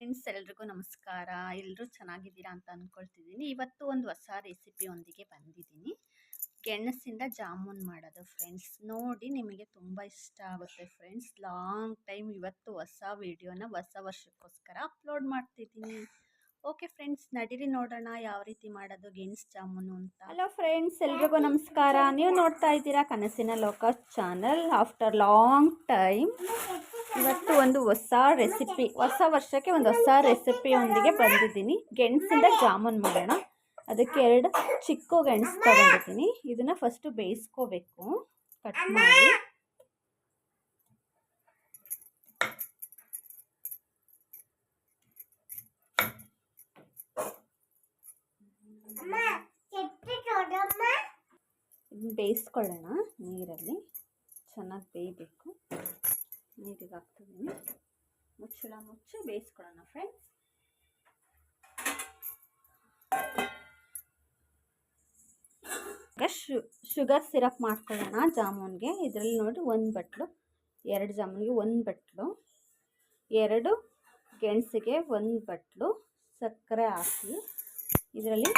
Friends ಎಲ್ರಿಗೂ ನಮಸ್ಕಾರ. ಎಲ್ಲರೂ ಚೆನ್ನಾಗಿದ್ದೀರಾ ಅಂತ ಅಂದ್ಕೊಳ್ತಿದ್ದೀನಿ. ಇವತ್ತು ಒಂದು ಹೊಸ ರೆಸಿಪಿಯೊಂದಿಗೆ ಬಂದಿದ್ದೀನಿ. ಗೆಣಸಿಂದ ಜಾಮೂನ್ ಮಾಡೋದು ಫ್ರೆಂಡ್ಸ್. ನೋಡಿ ನಿಮಗೆ ತುಂಬ ಇಷ್ಟ ಆಗುತ್ತೆ ಫ್ರೆಂಡ್ಸ್. ಲಾಂಗ್ ಟೈಮ್ ಇವತ್ತು ಹೊಸ ವಿಡಿಯೋನ ಹೊಸ ವರ್ಷಕ್ಕೋಸ್ಕರ ಅಪ್ಲೋಡ್ ಮಾಡ್ತಿದ್ದೀನಿ. ಓಕೆ ಫ್ರೆಂಡ್ಸ್, ನಡೀರಿ ನೋಡೋಣ ಯಾವ ರೀತಿ ಮಾಡೋದು ಗೆಣಸು ಜಾಮೂನು ಅಂತ. ಹಲೋ ಫ್ರೆಂಡ್ಸ್, ಎಲ್ರಿಗೂ ನಮಸ್ಕಾರ. ನೀವು ನೋಡ್ತಾ ಇದ್ದೀರಾ ಕನಸಿನ ಲೋಕ ಚಾನಲ್. ಆಫ್ಟರ್ ಲಾಂಗ್ ಟೈಮ್ ಇವತ್ತು ಒಂದು ಹೊಸ ರೆಸಿಪಿ, ಹೊಸ ವರ್ಷಕ್ಕೆ ಒಂದು ಹೊಸ ರೆಸಿಪಿಯೊಂದಿಗೆ ಬಂದಿದ್ದೀನಿ. ಗೆಣಸಿಂದ ಜಾಮೂನ್ ಮಾಡೋಣ. ಅದಕ್ಕೆ 2 ಚಿಕ್ಕ ಗೆಣಸು ತಗೊಂಡಿದ್ದೀನಿ. ಇದನ್ನು ಫಸ್ಟು ಬೇಯಿಸ್ಕೋಬೇಕು. ಕಟ್ ಮಾಡಿ ಇದನ್ನ ಬೇಯಿಸ್ಕೊಳ್ಳೋಣ. ನೀರಲ್ಲಿ ಚೆನ್ನಾಗಿ ಬೇಯಬೇಕು. ನೀರಿಗೆ ಹಾಕ್ತಿದ್ದೀನಿ. ಮುಚ್ಚಳ ಮುಚ್ಚಿ ಬೇಯಿಸ್ಕೊಳ್ಳೋಣ ಫ್ರೆಂಡ್ಸ್. ಶುಗರ್ ಸಿರಪ್ ಮಾಡ್ಕೊಳ್ಳೋಣ ಜಾಮೂನ್ಗೆ. ಇದರಲ್ಲಿ ನೋಡಿ 1 ಬಟ್ಲು, 2 ಜಾಮೂನ್ಗೆ 1 ಬಟ್ಲು, 2 ಗೆಣಸಿಗೆ 1 ಬಟ್ಲು ಸಕ್ಕರೆ ಹಾಕಿ ಇದರಲ್ಲಿ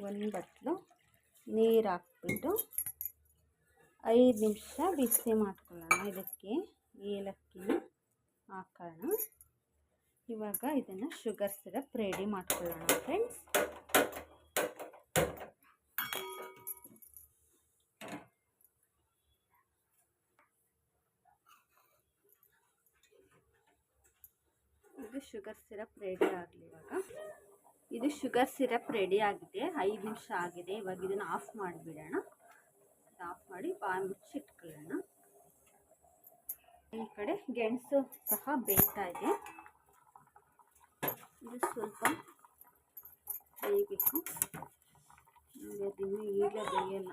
1 ಬಟ್ಲು ನೀರು ಹಾಕ್ಬಿಟ್ಟು 5 ನಿಮಿಷ ಬಿಸಿ ಮಾಡ್ಕೊಳ್ಳೋಣ. ಇದಕ್ಕೆ ಏಲಕ್ಕಿನ ಹಾಕೋಣ. ಇವಾಗ ಇದನ್ನು ಶುಗರ್ ಸಿರಪ್ ರೆಡಿ ಮಾಡ್ಕೊಳ್ಳೋಣ ಫ್ರೆಂಡ್ಸ್. ಇದು ಶುಗರ್ ಸಿರಪ್ ರೆಡಿ ಆಗಲಿ. ಇದು ಶುಗರ್ ಸಿರಪ್ ರೆಡಿ ಆಗಿದೆ. 5 ನಿಮಿಷ ಆಗಿದೆ. ಇವಾಗ ಇದನ್ನು ಆಫ್ ಮಾಡಿಬಿಡೋಣ. ಆಫ್ ಮಾಡಿ ಬಾಯಿ ಮುಚ್ಚಿ ಇಟ್ಕೊಳ್ಳೋಣ. ಈ ಕಡೆ ಗೆಣಸು ಸಹ ಬೇಯ್ತಾ ಇದೆ. ಇದು ಸ್ವಲ್ಪ ಬೇಯಬೇಕು. ಅದನ್ನು ಈಗ ಬೇಯಲ್ಲ,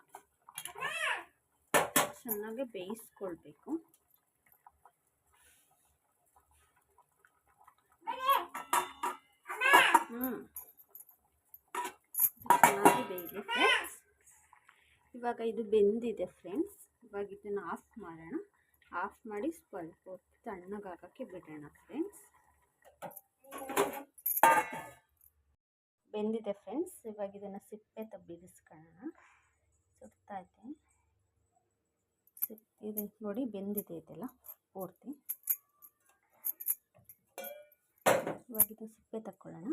ಚೆನ್ನಾಗಿ ಬೇಯಿಸ್ಕೊಳ್ಬೇಕು. ಚೆನ್ನಾಗಿ ಬೇಯಿದೆ ಫ್ರೆಂಡ್ಸ್. ಇವಾಗ ಇದು ಬೆಂದಿದೆ ಫ್ರೆಂಡ್ಸ್. ಇವಾಗ ಇದನ್ನು ಆಫ್ ಮಾಡೋಣ. ಆಫ್ ಮಾಡಿ ಸ್ವಲ್ಪ ಹೊತ್ತು ತಣ್ಣಗಾಗಕ್ಕೆ ಬಿಡೋಣ ಫ್ರೆಂಡ್ಸ್. ಬೆಂದಿದೆ ಫ್ರೆಂಡ್ಸ್. ಇವಾಗ ಇದನ್ನು ಸಿಪ್ಪೆ ಬಿಡಿಸ್ಕೊಳ್ಳೋಣ. ಸುಡ್ತಾಯಿದೆ ಇದು ನೋಡಿ, ಬೆಂದಿದೆ ಇದೆಲ್ಲ ಪೂರ್ತಿ. ಇವಾಗ ಇದು ಸಿಪ್ಪೆ ತಕ್ಕೊಳ್ಳೋಣ.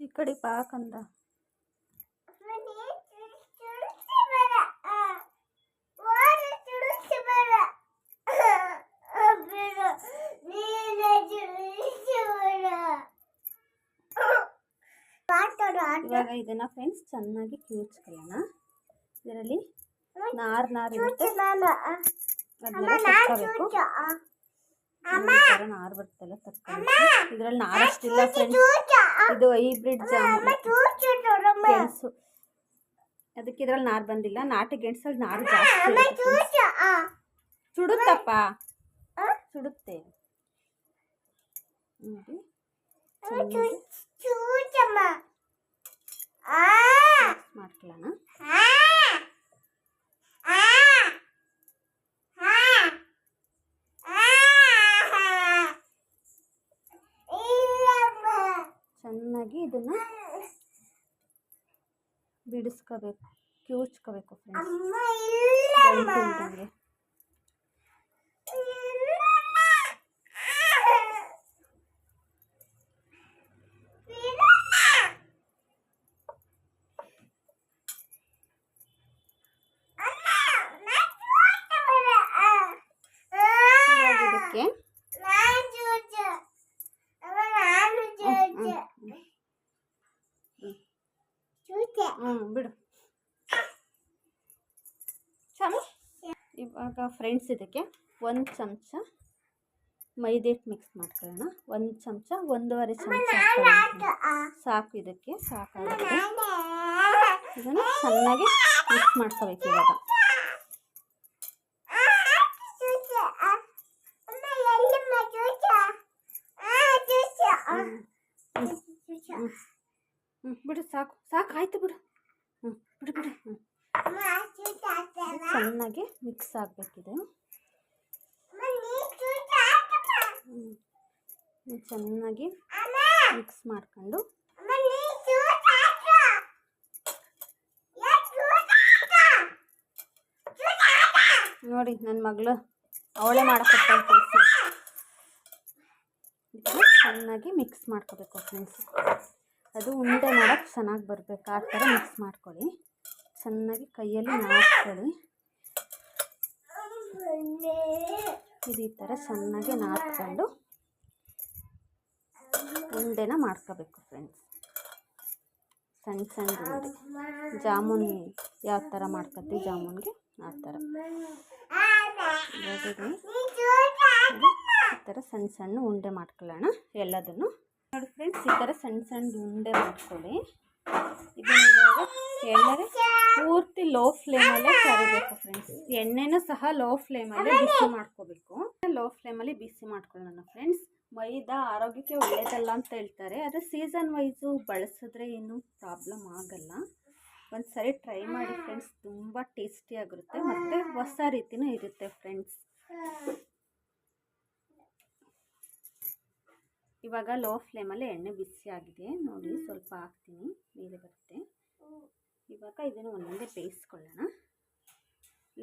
ಈ ಕಡೆ ಪಾಕಂದ ಇವಾಗ ಇದನ್ನ ಫ್ರೆಂಡ್ಸ್ ಚೆನ್ನಾಗಿ ಕಿವುಚ್ಕೊಳ್ಳೋಣ. ಇದರಲ್ಲಿ ನಾರು ಇರುತ್ತೆ, ಅದನ್ನೆಲ್ಲ ತಕ್ಕೋಬೇಕು. ನಾರು ಬರ್ತಲ್ಲ ತಕ್ಕೋಬೇಕು. ಇದರಲ್ಲಿ ನಾರಷ್ಟಿಲ್ಲ ಫ್ರೆಂಡ್ಸ್. ಇದು ಹೈಬ್ರಿಡ್ ಗೆಣಸು, ಅದಕ್ಕೆ ಇದ್ರಲ್ಲಿ ನಾರು ಬಂದಿಲ್ಲ. ನಾಟಿ ಗೆಣಸಲ್ಲಿ ನಾರು ಜಾಸ್ತಿ. ಸುಡುತ್ತಪ್ಪ, ಸುಡುತ್ತೆ ನೋಡಿ. ಮಾಡ್ಕೊಳ್ಳೋಣ. ಚೆನ್ನಾಗಿ ಇದನ್ನು ಬಿಡಿಸ್ಕೋಬೇಕು, ಕಿವುಚ್ಕೋಬೇಕು ಫ್ರೆಂಡ್ಸ್. ಇದಕ್ಕೆ ಬಿಡು. ಇವಾಗ ಫ್ರೆಂಡ್ಸ್ ಇದಕ್ಕೆ 1 ಚಮಚ ಮೈದಾ ಹಿಟ್ಟು ಮಿಕ್ಸ್ ಮಾಡ್ಕೊಳ್ಳೋಣ. 1 ಚಮಚ 1.5 ಚಮಚ ಸಾಕು, ಇದಕ್ಕೆ ಸಾಕಾಗುತ್ತೆ. ಇದನ್ನು ಚೆನ್ನಾಗಿ ಮಿಕ್ಸ್ ಮಾಡ್ಕೋಬೇಕು. ಇವಾಗ ಬಿಡು, ಸಾಕು ಸಾಕು, ಆಯ್ತು ಬಿಡು. ಬಿಡು ಬಿಡು. ಚೆನ್ನಾಗಿ ಮಿಕ್ಸ್ ಆಗಬೇಕಿದೆ. ಚೆನ್ನಾಗಿ ಮಿಕ್ಸ್ ಮಾಡ್ಕೊಂಡು ನೋಡಿ, ನನ್ನ ಮಗಳು ಅವಳೇ ಮಾಡಕೊಡ್ತಾಳೆ ಕೆಲಸ. ಚೆನ್ನಾಗಿ ಮಿಕ್ಸ್ ಮಾಡ್ಕೋಬೇಕು ಫ್ರೆಂಡ್ಸ್. ಅದು ಉಂಡೆ ಮಾಡೋಕ್ಕೆ ಚೆನ್ನಾಗಿ ಬರಬೇಕು. ಆ ಥರ ಮಿಕ್ಸ್ ಮಾಡ್ಕೊಳ್ಳಿ. ಚೆನ್ನಾಗಿ ಕೈಯಲ್ಲಿ ನಾದ್ಕೊಳ್ಳಿ. ಈ ಥರ ಚೆನ್ನಾಗಿ ನಾದ್ಕೊಂಡು ಉಂಡೆನ ಮಾಡ್ಕೋಬೇಕು ಫ್ರೆಂಡ್ಸ್. ಸಣ್ಣ ಸಣ್ಣ ಉಂಡೆ, ಜಾಮೂನ್ ಯಾವ ಥರ ಮಾಡ್ಕೊತೀವಿ ಜಾಮೂನ್ಗೆ ಆ ಥರ. ಈ ಥರ ಸಣ್ಣ ಸಣ್ಣ ಉಂಡೆ ಮಾಡ್ಕೊಳ್ಳೋಣ ಎಲ್ಲದನ್ನು. ನೋಡಿ ಫ್ರೆಂಡ್ಸ್, ಈ ಥರ ಸಣ್ಣ ಸಣ್ಣ ಉಂಡೆ ಮಾಡ್ಕೊಳ್ಳಿ. ಇದನ್ನ ಎಣ್ಣೆ ಪೂರ್ತಿ ಲೋ ಫ್ಲೇಮಲ್ಲೇ ಕರಿಬೇಕು ಫ್ರೆಂಡ್ಸ್. ಎಣ್ಣೆನೂ ಸಹ ಲೋ ಫ್ಲೇಮಲ್ಲೇ ಬಿಸಿ ಮಾಡ್ಕೋಬೇಕು. ಲೋ ಫ್ಲೇಮಲ್ಲಿ ಬಿಸಿ ಮಾಡ್ಕೊಳ್ಳೋಣ ಫ್ರೆಂಡ್ಸ್. ಮೈದಾ ಆರೋಗ್ಯಕ್ಕೆ ಒಳ್ಳೆಯದಲ್ಲ ಅಂತ ಹೇಳ್ತಾರೆ, ಆದರೆ ಸೀಸನ್ ವೈಸು ಬಳಸಿದ್ರೆ ಏನೂ ಪ್ರಾಬ್ಲಮ್ ಆಗಲ್ಲ. ಒಂದು ಸರಿ ಟ್ರೈ ಮಾಡಿ ಫ್ರೆಂಡ್ಸ್, ತುಂಬ ಟೇಸ್ಟಿಯಾಗಿರುತ್ತೆ ಮತ್ತು ಹೊಸ ರೀತಿಯೂ ಇರುತ್ತೆ ಫ್ರೆಂಡ್ಸ್. ಇವಾಗ ಲೋ ಫ್ಲೇಮಲ್ಲಿ ಎಣ್ಣೆ ಬಿಸಿ ಆಗಿದೆ ನೋಡಿ, ಸ್ವಲ್ಪ ಹಾಕ್ತೀನಿ, ಮೇಲೆ ಬರುತ್ತೆ. ಇವಾಗ ಇದನ್ನು ಒಂದೊಂದೇ ಬೇಯಿಸ್ಕೊಳ್ಳೋಣ.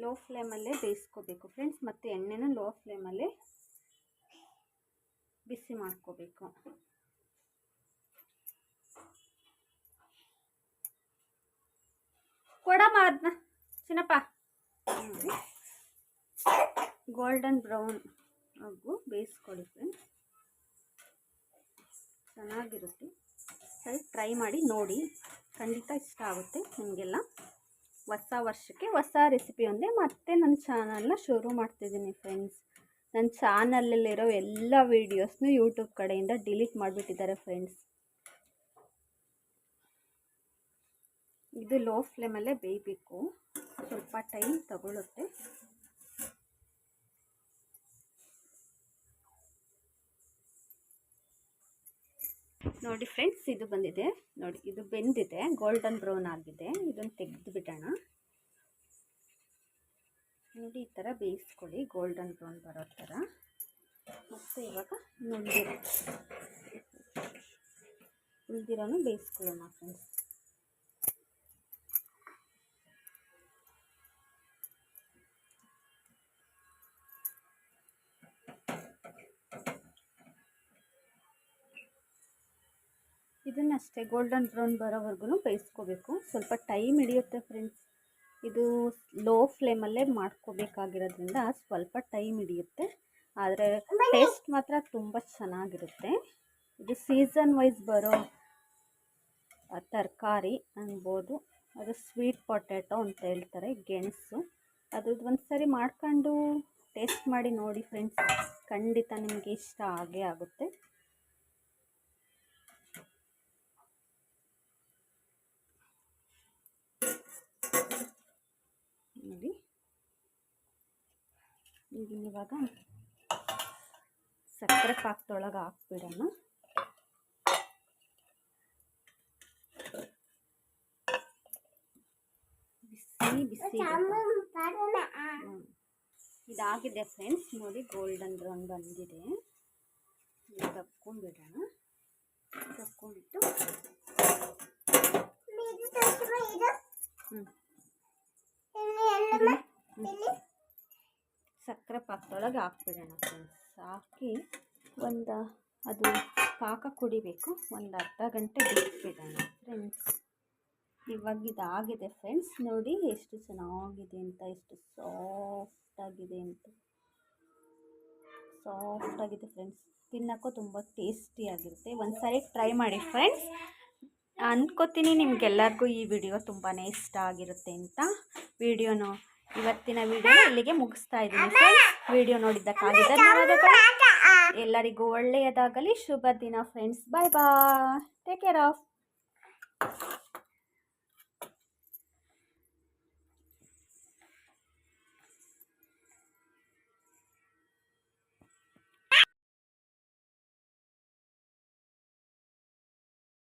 ಲೋ ಫ್ಲೇಮಲ್ಲೇ ಬೇಯಿಸ್ಕೋಬೇಕು ಫ್ರೆಂಡ್ಸ್, ಮತ್ತು ಎಣ್ಣೆನೂ ಲೋ ಫ್ಲೇಮಲ್ಲೇ ಬಿಸಿ ಮಾಡ್ಕೋಬೇಕು. ಕೊಡಮ್ಮ ಅದನ್ನ ಚಿನ್ನಪ್ಪ. ಗೋಲ್ಡನ್ ಬ್ರೌನ್ ಆಗು ಬೇಯಿಸ್ಕೊಳ್ಳಿ ಫ್ರೆಂಡ್ಸ್, ಚೆನ್ನಾಗಿರುತ್ತೆ. ಸರಿ ಟ್ರೈ ಮಾಡಿ ನೋಡಿ, ಖಂಡಿತ ಇಷ್ಟ ಆಗುತ್ತೆ ನಿಮಗೆಲ್ಲ. ಹೊಸ ವರ್ಷಕ್ಕೆ ಹೊಸ ರೆಸಿಪಿ ಒಂದೇ ಮತ್ತೆ ನನ್ನ ಚಾನಲ್ನ ಶುರು ಮಾಡ್ತಿದ್ದೀನಿ ಫ್ರೆಂಡ್ಸ್. ನನ್ನ ಚಾನಲಲ್ಲಿರೋ ಎಲ್ಲ ವೀಡಿಯೋಸ್ನು ಯೂಟ್ಯೂಬ್ ಕಡೆಯಿಂದ ಡಿಲೀಟ್ ಮಾಡಿಬಿಟ್ಟಿದ್ದಾರೆ ಫ್ರೆಂಡ್ಸ್. ಇದು ಲೋ ಫ್ಲೇಮಲ್ಲೇ ಬೇಯಬೇಕು, ಸ್ವಲ್ಪ ಟೈಮ್ ತಗೊಳ್ಳುತ್ತೆ. ನೋಡಿ ಫ್ರೆಂಡ್ಸ್, ಇದು ಬಂದಿದೆ ನೋಡಿ, ಇದು ಬೆಂದಿದೆ, ಗೋಲ್ಡನ್ ಬ್ರೌನ್ ಆಗಿದೆ. ಇದನ್ನು ತೆಗೆದು ಬಿಡೋಣ. ನೋಡಿ, ಈ ಥರ ಬೇಯಿಸ್ಕೊಳ್ಳಿ ಗೋಲ್ಡನ್ ಬ್ರೌನ್ ಬರೋ ಥರ. ಮತ್ತು ಇವಾಗ ಉಳಿದಿರೋನು ಬೇಯಿಸ್ಕೊಳ್ಳೋಣ ಫ್ರೆಂಡ್ಸ್. ಇದನ್ನಷ್ಟೇ ಗೋಲ್ಡನ್ ಬ್ರೌನ್ ಬರೋವರೆಗೂ ಬೇಯಿಸ್ಕೋಬೇಕು. ಸ್ವಲ್ಪ ಟೈಮ್ ಹಿಡಿಯುತ್ತೆ ಫ್ರೆಂಡ್ಸ್. ಇದು ಲೋ ಫ್ಲೇಮಲ್ಲೇ ಮಾಡ್ಕೋಬೇಕಾಗಿರೋದ್ರಿಂದ ಸ್ವಲ್ಪ ಟೈಮ್ ಹಿಡಿಯುತ್ತೆ, ಆದರೆ ಟೇಸ್ಟ್ ಮಾತ್ರ ತುಂಬ ಚೆನ್ನಾಗಿರುತ್ತೆ. ಇದು ಸೀಸನ್ ವೈಸ್ ಬರೋ ತರಕಾರಿ ಅನ್ಬೋದು. ಅದು ಸ್ವೀಟ್ ಪೊಟ್ಯಾಟೊ ಅಂತ ಹೇಳ್ತಾರೆ, ಗೆಣಸು. ಅದು ಒಂದು ಸರಿ ಮಾಡ್ಕೊಂಡು ಟೇಸ್ಟ್ ಮಾಡಿ ನೋಡಿ ಫ್ರೆಂಡ್ಸ್, ಖಂಡಿತ ನಿಮಗೆ ಇಷ್ಟ ಆಗೇ ಆಗುತ್ತೆ. ನೋಡಿ, ಇವಾಗ ಸಕ್ಕರೆ ಪಾಕದೊಳಗೆ ಹಾಕ್ಬಿಡೋಣ. ಬಿಸಿ ಬಿಸಿ ಇದಾಗಿದೆ ಫ್ರೆಂಡ್ಸ್. ನೋಡಿ, ಗೋಲ್ಡನ್ ಬ್ರೌನ್ ಬಂದಿದೆ. ತಕ್ಕೊಂಡ್ಬಿಡೋಣ. ತಕ್ಕೊಂಡ್ಬಿಟ್ಟು ಸಕ್ಕರೆ ಪಾಕದೊಳಗೆ ಹಾಕ್ಬಿಡೋಣ ಫ್ರೆಂಡ್ಸ್. ಹಾಕಿ ಅದು ಪಾಕ ಕುಡಿಬೇಕು, ಒಂದು ಅರ್ಧ ಗಂಟೆ ಬಿಟ್ಬಿಡೋಣ ಫ್ರೆಂಡ್ಸ್. ಇವಾಗ ಇದಾಗಿದೆ ಫ್ರೆಂಡ್ಸ್. ನೋಡಿ ಎಷ್ಟು ಚೆನ್ನಾಗಿದೆ ಅಂತ, ಎಷ್ಟು ಸಾಫ್ಟಾಗಿದೆ ಅಂತ. ಸಾಫ್ಟಾಗಿದೆ ಫ್ರೆಂಡ್ಸ್, ತಿನ್ನೋಕ್ಕೂ ತುಂಬ ಟೇಸ್ಟಿಯಾಗಿರುತ್ತೆ. ಒಂದು ಸಾರಿ ಟ್ರೈ ಮಾಡಿ ಫ್ರೆಂಡ್ಸ್. ಅನ್ಕೋತೀನಿ ನಿಮಗೆಲ್ಲರಿಗೂ ಈ ವಿಡಿಯೋ ತುಂಬಾ ಇಷ್ಟ ಆಗಿರುತ್ತೆ ಅಂತ. ವಿಡಿಯೋನ ಇವತ್ತಿನ ವಿಡಿಯೋನ ಇಲ್ಲಿಗೆ ಮುಗಿಸ್ತಾ ಇದ್ದೀನಿ ಫ್ರೆಂಡ್ಸ್. ವಿಡಿಯೋ ನೋಡಿದ್ದಕ್ಕಾಗಿ ಧನ್ಯವಾದಗಳು. ಎಲ್ಲರಿಗೂ ಒಳ್ಳೆಯದಾಗಲಿ. ಶುಭ ದಿನ friends. Bye bye. Take care of.